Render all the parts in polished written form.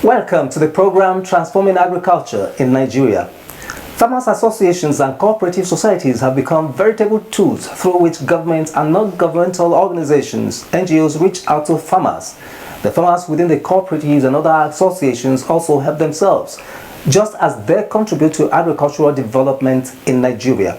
Welcome to the program Transforming Agriculture in Nigeria. Farmers' associations and cooperative societies have become veritable tools through which governments and non-governmental organizations, NGOs, reach out to farmers. The farmers within the cooperatives and other associations also help themselves, just as they contribute to agricultural development in Nigeria.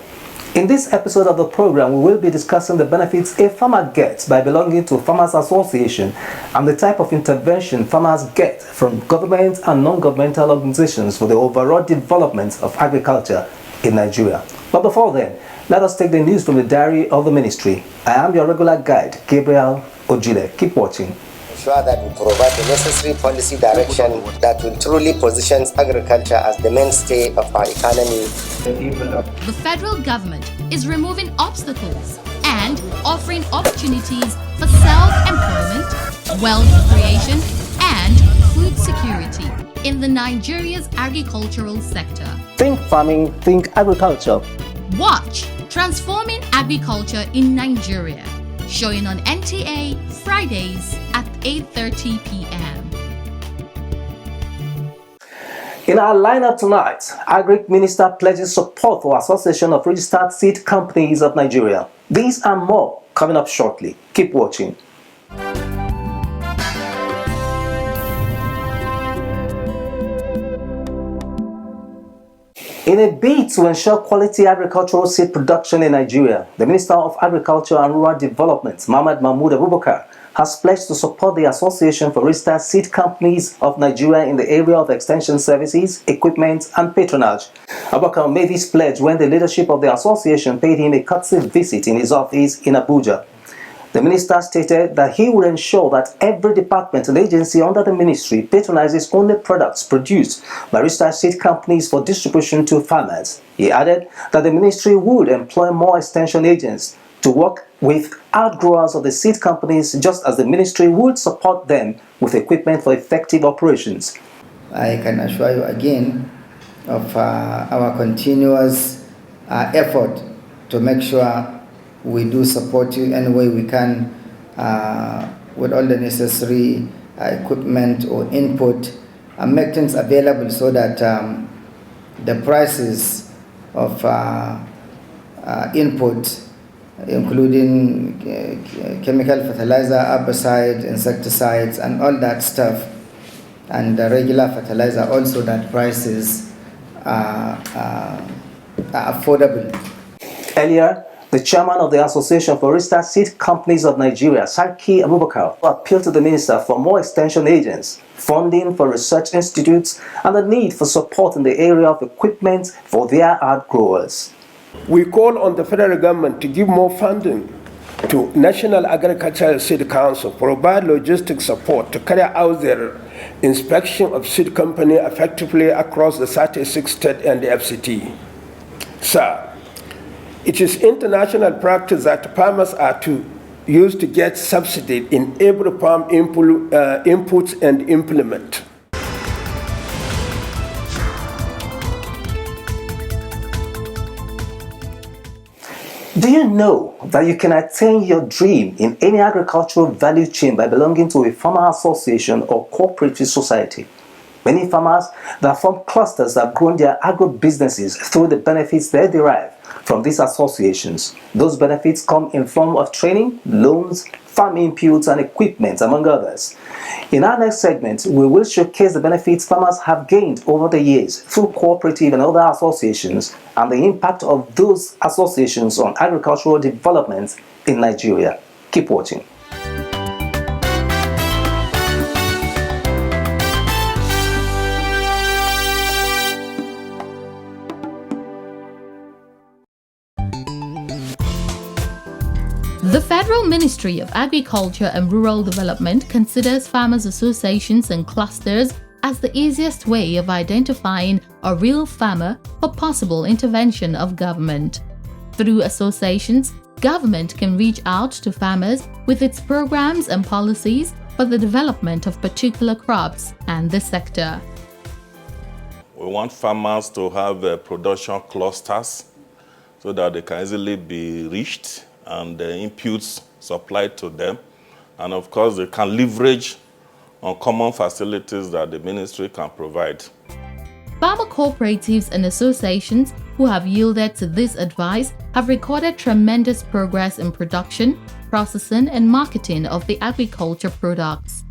In this episode of the program, we will be discussing the benefits a farmer gets by belonging to a farmers' association and the type of intervention farmers get from government and non-governmental organizations for the overall development of agriculture in Nigeria. But before then, let us take the news from the diary of the ministry. I am your regular guide, Gabriel Ojile. Keep watching. Ensure that we provide the necessary policy direction that will truly position agriculture as the mainstay of our economy. The federal government is removing obstacles and offering opportunities for self-employment, wealth creation, and food security in the Nigeria's agricultural sector. Think farming, think agriculture. Watch Transforming Agriculture in Nigeria, showing on NTA Fridays at 8:30 p.m. In our lineup tonight, Agri Minister pledges support for Association of Registered Seed Companies of Nigeria. These and more coming up shortly. Keep watching. In a bid to ensure quality agricultural seed production in Nigeria, the Minister of Agriculture and Rural Development, Mohammed Mahmoud Abubakar, has pledged to support the Association for Registered Seed Companies of Nigeria in the area of extension services, equipment, and patronage. Abubakar made this pledge when the leadership of the association paid him a courtesy visit in his office in Abuja. The minister stated that he would ensure that every department and agency under the ministry patronizes only products produced by registered seed companies for distribution to farmers. He added that the ministry would employ more extension agents to work with outgrowers of the seed companies, just as the ministry would support them with equipment for effective operations. I can assure you again of our continuous effort to make sure we do support you any way we can with all the necessary equipment or input and make things available so that the prices of input, including chemical fertilizer, herbicide, insecticides, and all that stuff, and the regular fertilizer also, that prices are affordable. Earlier, the chairman of the Association for Registered Seed Companies of Nigeria, Sarki Abubakar, appealed to the minister for more extension agents, funding for research institutes, and the need for support in the area of equipment for their outgrowers. We call on the federal government to give more funding to National Agricultural Seed Council, provide logistic support to carry out their inspection of seed company effectively across the 36 states and the FCT. Sir, it is international practice that farmers are to use to get subsidy in every farm inputs and implement. Do you know that you can attain your dream in any agricultural value chain by belonging to a farmer association or cooperative society? Many farmers that form clusters have grown their agro-businesses through the benefits they derive from these associations. Those benefits come in form of training, loans, farm inputs, and equipment, among others. In our next segment, we will showcase the benefits farmers have gained over the years through cooperative and other associations and the impact of those associations on agricultural development in Nigeria. Keep watching. The Federal Ministry of Agriculture and Rural Development considers farmers' associations and clusters as the easiest way of identifying a real farmer for possible intervention of government. Through associations, government can reach out to farmers with its programs and policies for the development of particular crops and the sector. We want farmers to have production clusters so that they can easily be reached and the inputs supplied to them. And of course, they can leverage on common facilities that the ministry can provide. Farmer cooperatives and associations who have yielded to this advice have recorded tremendous progress in production, processing, and marketing of the agriculture products.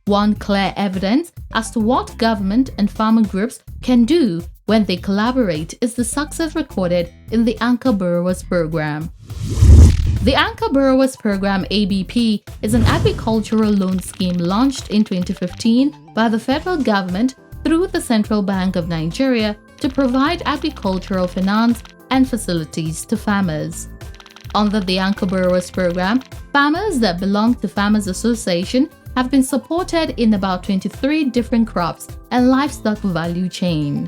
One clear evidence as to what government and farmer groups can do when they collaborate is the success recorded in the Anchor Borrowers Program. The Anchor Borrowers Program (ABP) is an agricultural loan scheme launched in 2015 by the federal government through the Central Bank of Nigeria to provide agricultural finance and facilities to farmers. Under the Anchor Borrowers Program, farmers that belong to Farmers Association have been supported in about 23 different crops and livestock value chain.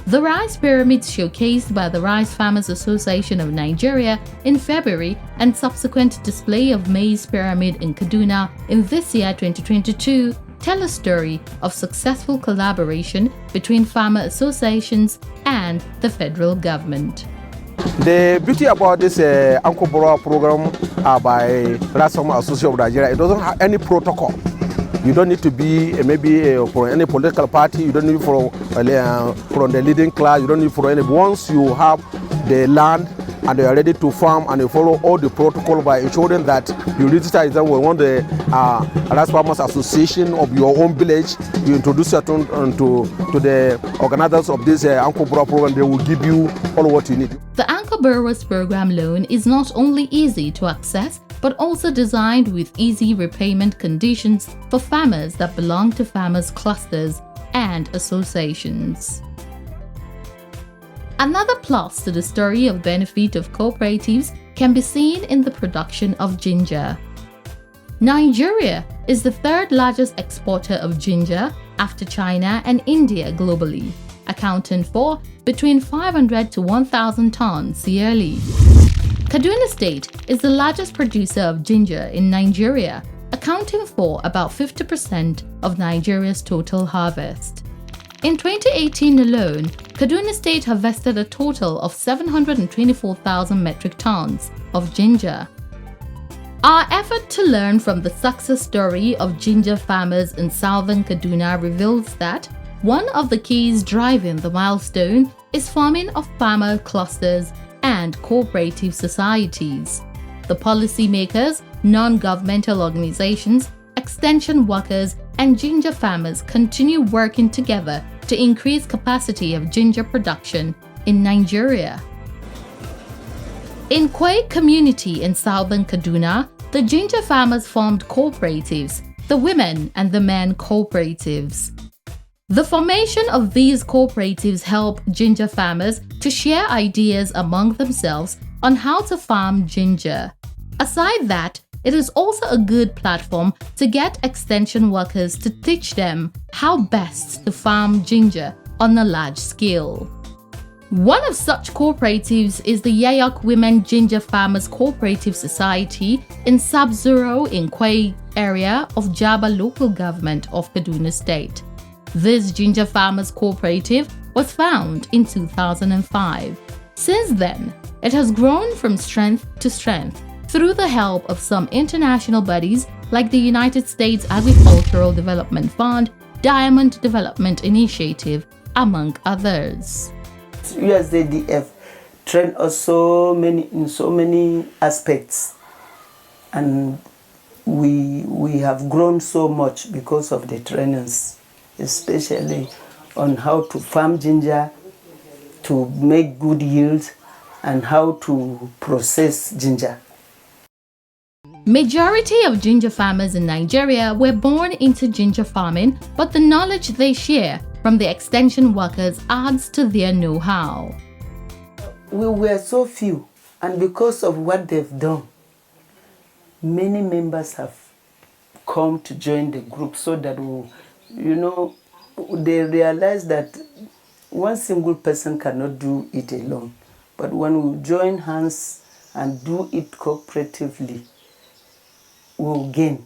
The rice pyramids showcased by the Rice Farmers Association of Nigeria in February and subsequent display of maize pyramid in Kaduna in this year 2022 tell a story of successful collaboration between farmer associations and the federal government. The beauty about this Anchor Borrower program by Rice Farmers Association of Nigeria, it doesn't have any protocol. You don't need to be for any political party. You don't need from the leading class. You don't need for any. Once you have the land and you are ready to farm and you follow all the protocol by ensuring that you register with the Rice Farmers Association of your own village, you introduce it to the organizers of this Anchor Borrower program. They will give you all what you need. The Anchor Borrowers Program loan is not only easy to access, but also designed with easy repayment conditions for farmers that belong to farmers clusters and associations. Another plus to the story of benefit of cooperatives can be seen in the production of ginger. Nigeria is the third largest exporter of ginger after China and India globally, accounting for between 500 to 1,000 tons yearly. Kaduna State is the largest producer of ginger in Nigeria, accounting for about 50% of Nigeria's total harvest. In 2018 alone, Kaduna State harvested a total of 724,000 metric tons of ginger. Our effort to learn from the success story of ginger farmers in southern Kaduna reveals that one of the keys driving the milestone is forming of farmer clusters and cooperative societies. The policymakers, non-governmental organizations, extension workers, and ginger farmers continue working together to increase capacity of ginger production in Nigeria. In Kwai community in southern Kaduna, the ginger farmers formed cooperatives, the women and the men cooperatives. The formation of these cooperatives help ginger farmers to share ideas among themselves on how to farm ginger. Aside that, it is also a good platform to get extension workers to teach them how best to farm ginger on a large scale. One of such cooperatives is the Yayok Women Ginger Farmers Cooperative Society in Sabzuro in Kwai area of Jaba local government of Kaduna State. This ginger farmers cooperative was founded in 2005. Since then, it has grown from strength to strength through the help of some international bodies like the United States Agricultural Development Fund, Diamond Development Initiative, among others. USADF trained us in so many aspects, and we have grown so much because of the trainings, especially on how to farm ginger, to make good yields, and how to process ginger. Majority of ginger farmers in Nigeria were born into ginger farming, but the knowledge they share from the extension workers adds to their know-how. We were so few, and because of what they've done, many members have come to join the group so that they realize that one single person cannot do it alone. But when we join hands and do it cooperatively, we'll gain.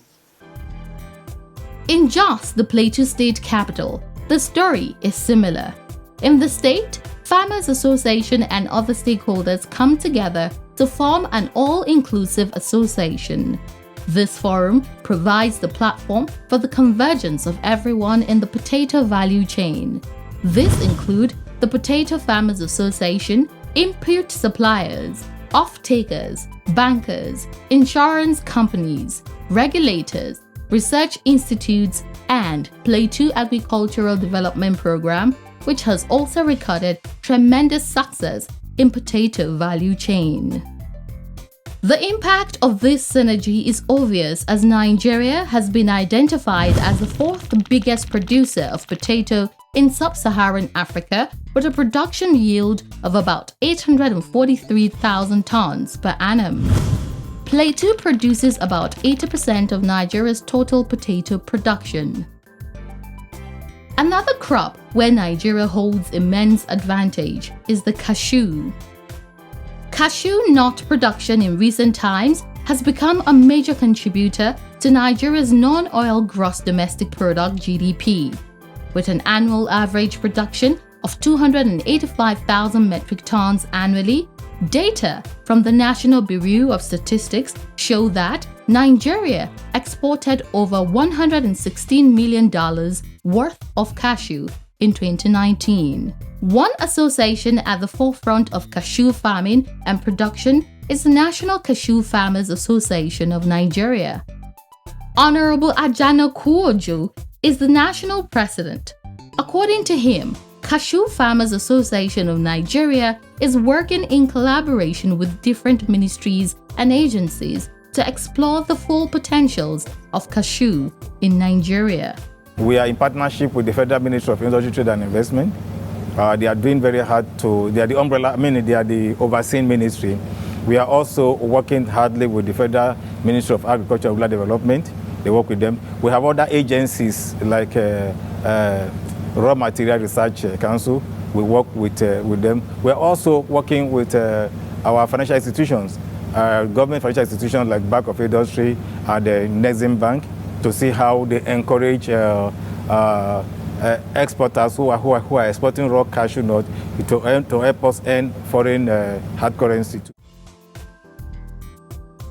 In Jos, the Plateau State capital, the story is similar. In the state, Farmers Association and other stakeholders come together to form an all-inclusive association. This forum provides the platform for the convergence of everyone in the potato value chain. This include the Potato Farmers Association, input suppliers, off-takers, bankers, insurance companies, regulators, research institutes, and Play 2 Agricultural Development Program, which has also recorded tremendous success in potato value chain. The impact of this synergy is obvious as Nigeria has been identified as the fourth biggest producer of potato in sub-Saharan Africa with a production yield of about 843,000 tons per annum. Play 2 produces about 80% of Nigeria's total potato production. Another crop where Nigeria holds immense advantage is the cashew. Cashew nut production in recent times has become a major contributor to Nigeria's non-oil gross domestic product (GDP), with an annual average production of 285,000 metric tons annually. Data from the National Bureau of Statistics show that Nigeria exported over $116 million worth of cashew in 2019. One association at the forefront of cashew farming and production is the National Cashew Farmers Association of Nigeria. Honorable Ajano Kuojo is the national president. According to him, Cashew Farmers Association of Nigeria is working in collaboration with different ministries and agencies to explore the full potentials of cashew in Nigeria. We are in partnership with the Federal Ministry of Industry, Trade and Investment. They are doing very hard they are the umbrella, they are the overseeing ministry. We are also working hardly with the Federal Ministry of Agriculture and Rural Development. They work with them. We have other agencies like Raw Material Research Council. We work with them. We are also working with our financial institutions, government financial institutions like Bank of Industry and the Nexim Bank, to see how they encourage exporters who are exporting raw cashew nuts to help us earn foreign hard currency.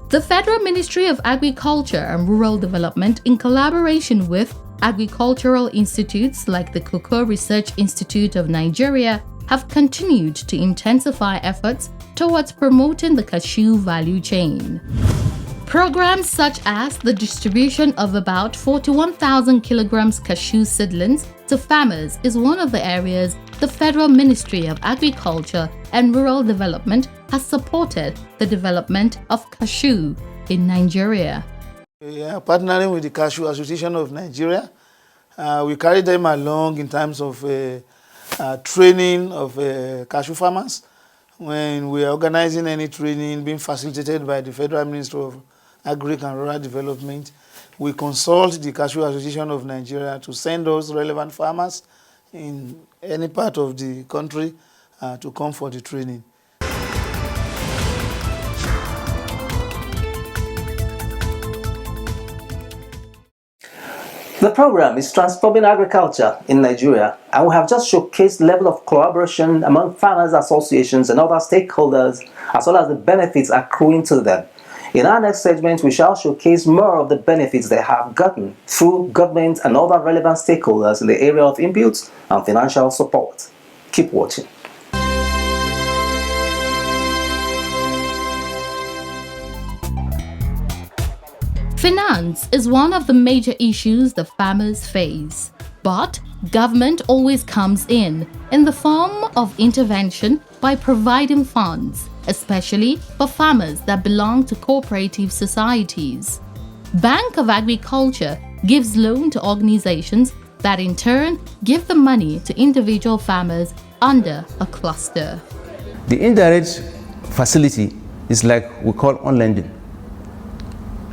The Federal Ministry of Agriculture and Rural Development, in collaboration with agricultural institutes like the Cocoa Research Institute of Nigeria, have continued to intensify efforts towards promoting the cashew value chain. Programs such as the distribution of about 41,000 kilograms cashew seedlings to farmers is one of the areas the Federal Ministry of Agriculture and Rural Development has supported the development of cashew in Nigeria. We are partnering with the Cashew Association of Nigeria. We carry them along in terms of training of cashew farmers. When we are organizing any training being facilitated by the Federal Ministry of Agri and Rural Development, we consult the Cashew Association of Nigeria to send us relevant farmers in any part of the country to come for the training. The program is transforming agriculture in Nigeria, and we have just showcased the level of collaboration among farmers associations and other stakeholders, as well as the benefits accruing to them. In our next segment, we shall showcase more of the benefits they have gotten through government and other relevant stakeholders in the area of inputs and financial support. Keep watching. Finance is one of the major issues the farmers face, but government always comes in the form of intervention by providing funds, especially for farmers that belong to cooperative societies. Bank of Agriculture gives loan to organizations that in turn give the money to individual farmers under a cluster. The indirect facility is like we call on-lending.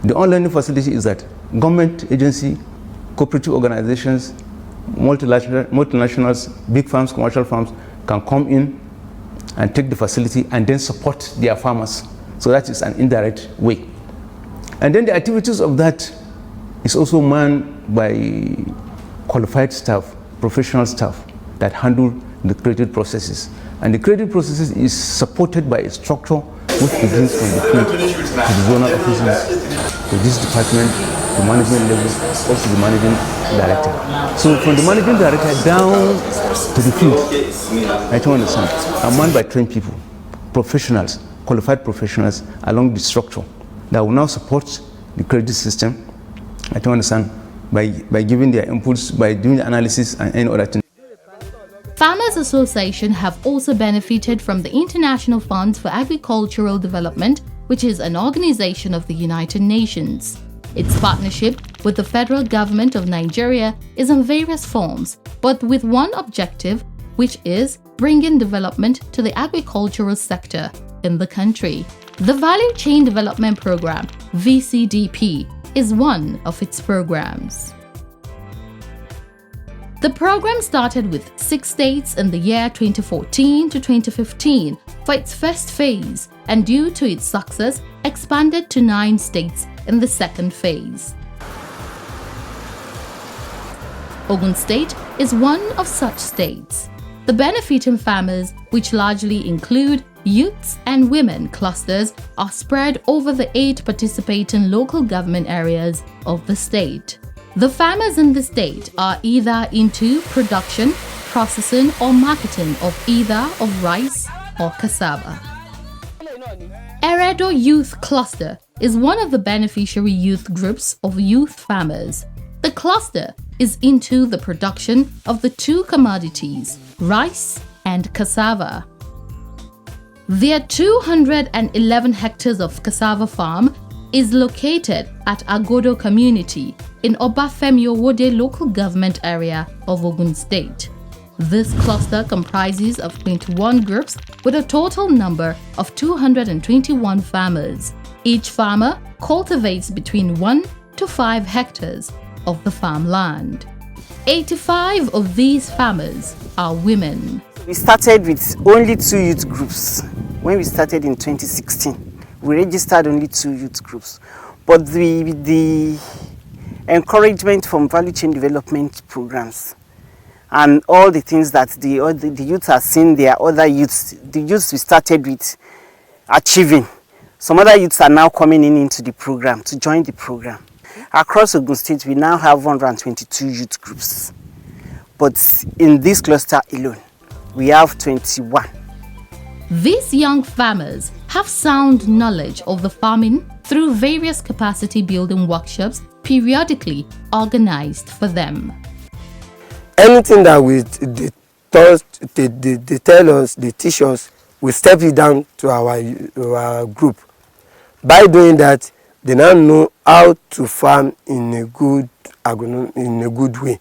The on-lending facility is that government agency, cooperative organizations, multinationals, big farms, commercial farms can come in and take the facility and then support their farmers. So that is an indirect way. And then the activities of that is also manned by qualified staff, professional staff that handle the credit processes. And the credit processes is supported by a structure which begins from the field to the zonal offices, to this department, the management level, also the managing director. So from the managing director down to the field, I don't understand, are manned by trained people, professionals, qualified professionals along the structure that will now support the credit system, I don't understand, by giving their inputs, by doing the analysis and any other thing. Farmers Association have also benefited from the International Fund for Agricultural Development, which is an organization of the United Nations. Its partnership with the federal government of Nigeria is in various forms, but with one objective, which is bringing development to the agricultural sector in the country. The Value Chain Development Program, VCDP, is one of its programs. The program started with 6 states in the year 2014 to 2015 for its first phase, and due to its success, expanded to 9 states in the second phase. Ogun State is one of such states. The benefiting farmers, which largely include youths and women clusters, are spread over the 8 participating local government areas of the state. The farmers in the state are either into production, processing or marketing of either of rice or cassava. Eredo Youth Cluster is one of the beneficiary youth groups of youth farmers. The cluster is into the production of the 2 commodities, rice and cassava. Their 211 hectares of cassava farm is located at Agodo community in Obafemi Owode local government area of Ogun State. This cluster comprises of 21 groups with a total number of 221 farmers. Each farmer cultivates between 1 to 5 hectares of the farmland. 85 of these farmers are women. We started with only 2 youth groups. When we started in 2016, we registered only 2 youth groups. But with the encouragement from value chain development programs and all the things that the youth are seeing their other youths, the youths we started with achieving, some other youths are now coming into the program to join the program. Across Ogun State, we now have 122 youth groups. But in this cluster alone, we have 21. These young farmers have sound knowledge of the farming through various capacity building workshops periodically organized for them. Anything that they tell us, they teach us, we step it down to our group. By doing that, they now know how to farm in a good way.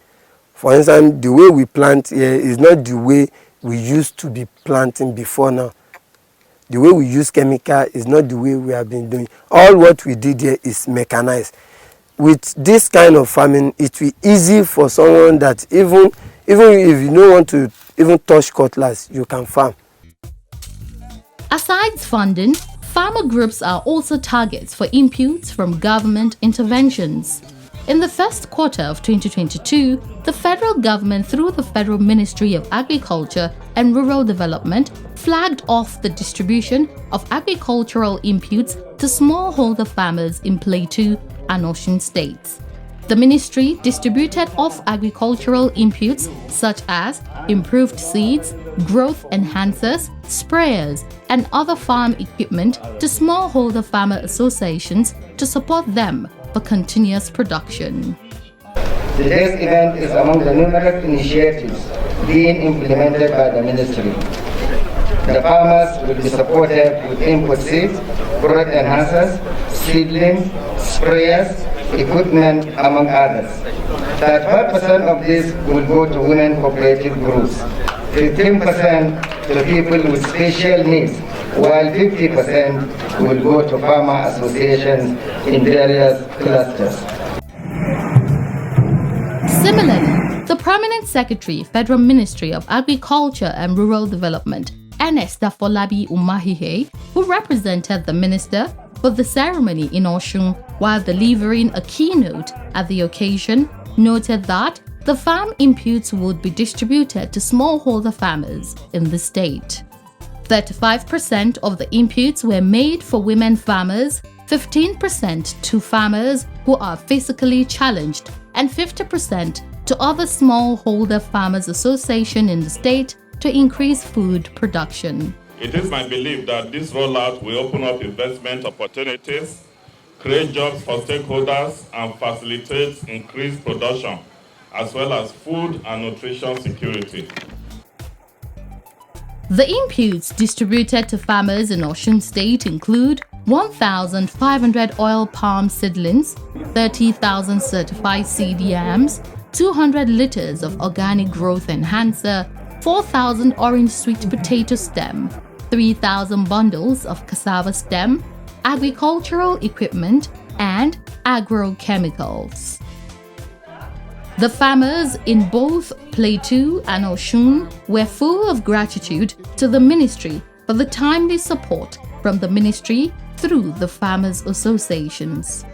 For instance, the way we plant here is not the way we used to be planting before now. The way we use chemical is not the way we have been doing. All what we did here is mechanized. With this kind of farming, it will be easy for someone that even if you don't want to even touch cutlass, you can farm. Aside funding, farmer groups are also targets for inputs from government interventions. In the first quarter of 2022, the federal government, through the Federal Ministry of Agriculture and Rural Development, flagged off the distribution of agricultural inputs to smallholder farmers in Plateau and Osun states. The ministry distributed off agricultural inputs such as improved seeds, growth enhancers, sprayers, and other farm equipment to smallholder farmer associations to support them for continuous production. Today's event is among the numerous initiatives being implemented by the ministry. The farmers will be supported with input seeds, growth enhancers, seedlings, sprayers, equipment, among others. 35% of this will go to women cooperative groups, 15% to people with special needs, while 50% will go to farmer associations in various clusters. Similarly, the Permanent Secretary, Federal Ministry of Agriculture and Rural Development, Ernest Afolabi Umahihe, who represented the minister for the ceremony in Osun while delivering a keynote at the occasion, noted that the farm inputs would be distributed to smallholder farmers in the state. 35% of the inputs were made for women farmers, 15% to farmers who are physically challenged, and 50% to other smallholder farmers association in the state to increase food production. It is my belief that this rollout will open up investment opportunities, create jobs for stakeholders, and facilitate increased production, as well as food and nutrition security. The inputs distributed to farmers in Osun State include 1,500 oil palm seedlings, 30,000 certified seed yams, 200 liters of organic growth enhancer, 4,000 orange sweet potato stem, 3,000 bundles of cassava stem, agricultural equipment, and agrochemicals. The farmers in both Plateau and Osun were full of gratitude to the ministry for the timely support from the ministry through the farmers' associations.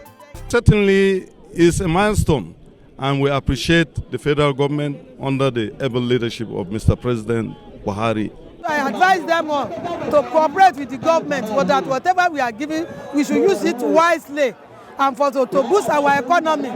Certainly is a milestone, and we appreciate the federal government under the able leadership of Mr. President Buhari. I advise them all to cooperate with the government so that whatever we are giving, we should use it wisely and to boost our economy.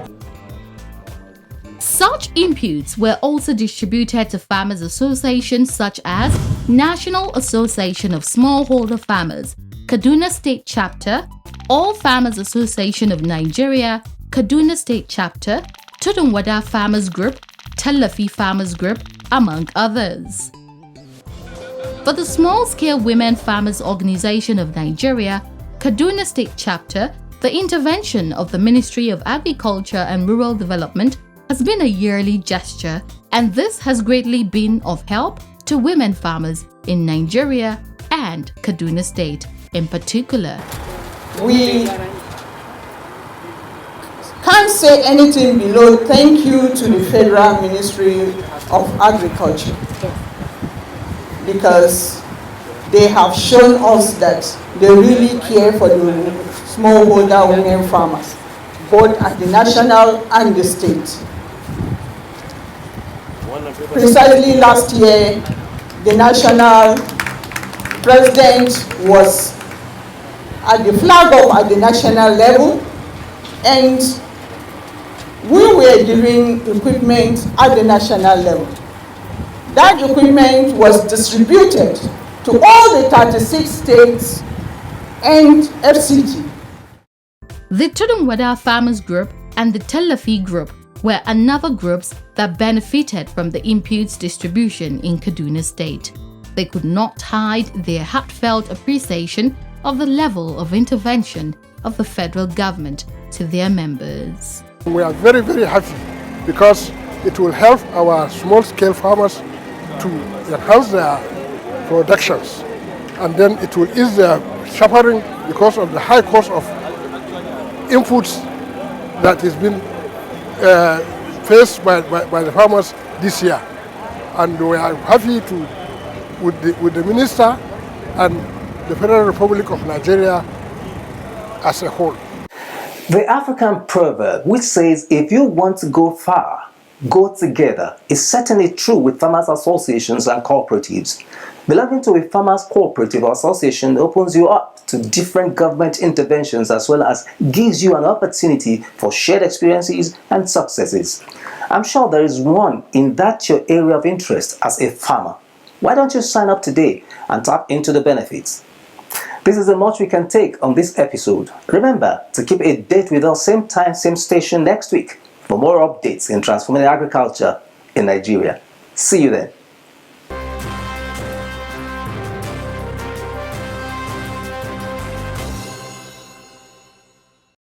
Such inputs were also distributed to farmers' associations such as National Association of Smallholder Farmers, Kaduna State Chapter, All Farmers Association of Nigeria, Kaduna State Chapter, Tudunwada Farmers Group, Talafi Farmers Group, among others. For the Small-Scale Women Farmers Organization of Nigeria, Kaduna State Chapter, the intervention of the Ministry of Agriculture and Rural Development has been a yearly gesture, and this has greatly been of help to women farmers in Nigeria and Kaduna State in particular. We can't say anything below thank you to the Federal Ministry of Agriculture, because they have shown us that they really care for the smallholder women farmers, both at the national and the state. Precisely last year, the national president was at the flag off at the national level, and we were giving equipment at the national level. That equipment was distributed to all the 36 states and FCT. The Tudunwada Farmers Group and the Talafi Group were another groups that benefited from the inputs distribution in Kaduna State. They could not hide their heartfelt appreciation of the level of intervention of the federal government to their members. We are very, very happy because it will help our small-scale farmers to enhance their productions, and then it will ease their suffering because of the high cost of inputs that has been faced by the farmers this year. And we are happy with the minister and the Federal Republic of Nigeria as a whole. The African proverb which says, if you want to go far, go together, is certainly true with farmers associations and cooperatives. Belonging to a farmers cooperative or association opens you up to different government interventions, as well as gives you an opportunity for shared experiences and successes. I'm sure there is one in that your area of interest as a farmer. Why don't you sign up today and tap into the benefits? This is the much we can take on this episode. Remember to keep a date with us, same time, same station next week for more updates in transforming agriculture in Nigeria. See you then.